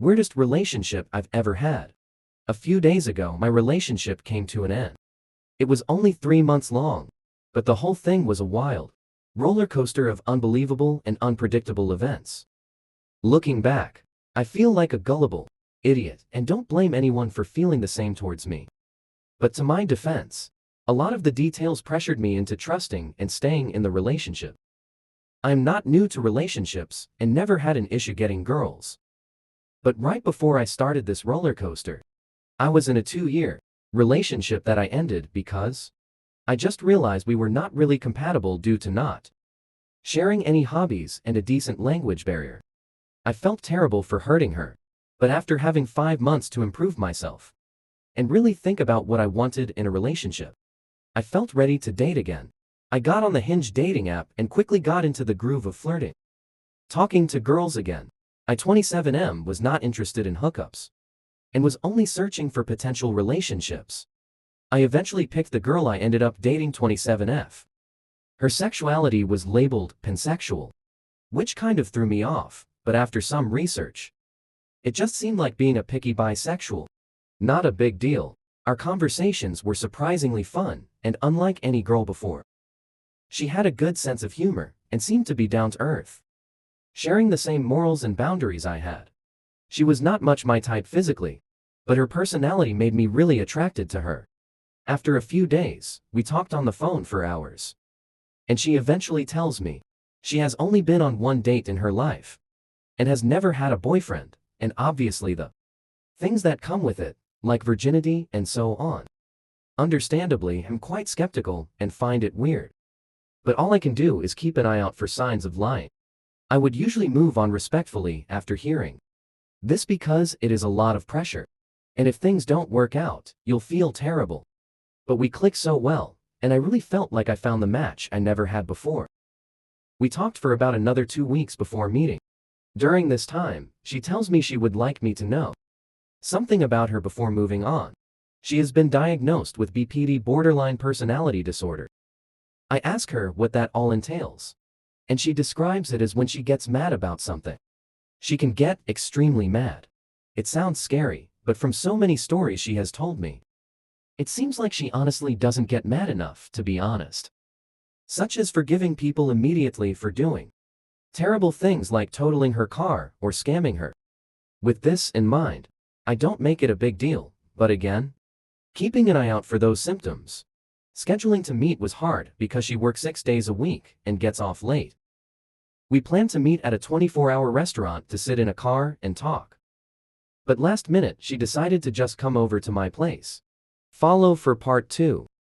Weirdest relationship I've ever had. A few days ago, my relationship came to an end. It was only 3 months long, but the whole thing was a wild roller coaster of unbelievable and unpredictable events. Looking back, I feel like a gullible idiot and don't blame anyone for feeling the same towards me. But to my defense, a lot of the details pressured me into trusting and staying in the relationship. I'm not new to relationships and never had an issue getting girls. But right before I started this roller coaster, I was in a 2-year relationship that I ended because I just realized we were not really compatible due to not sharing any hobbies and a decent language barrier. I felt terrible for hurting her, but after having 5 months to improve myself and really think about what I wanted in a relationship, I felt ready to date again. I got on the Hinge dating app and quickly got into the groove of flirting, talking to girls again. I 27M was not interested in hookups and was only searching for potential relationships. I eventually picked the girl I ended up dating 27F. Her sexuality was labeled pansexual, which kind of threw me off, but after some research, it just seemed like being a picky bisexual. Not a big deal. Our conversations were surprisingly fun and unlike any girl before. She had a good sense of humor and seemed to be down to earth, sharing the same morals and boundaries I had. She was not much my type physically, but her personality made me really attracted to her. After a few days, we talked on the phone for hours. And she eventually tells me she has only been on one date in her life and has never had a boyfriend, and obviously the things that come with it, like virginity and so on. Understandably, I'm quite skeptical and find it weird. But all I can do is keep an eye out for signs of lying. I would usually move on respectfully after hearing this because it is a lot of pressure. And if things don't work out, you'll feel terrible. But we click so well, and I really felt like I found the match I never had before. We talked for about another 2 weeks before meeting. During this time, she tells me she would like me to know something about her before moving on. She has been diagnosed with BPD, borderline personality disorder. I ask her what that all entails, and she describes it as when she gets mad about something. She can get extremely mad. It sounds scary, but from so many stories she has told me, it seems like she honestly doesn't get mad enough, to be honest. Such as forgiving people immediately for doing terrible things like totaling her car or scamming her. With this in mind, I don't make it a big deal, but again, keeping an eye out for those symptoms. Scheduling to meet was hard because she works 6 days a week and gets off late. We planned to meet at a 24-hour restaurant to sit in a car and talk. But last minute she decided to just come over to my place. Follow for part 2.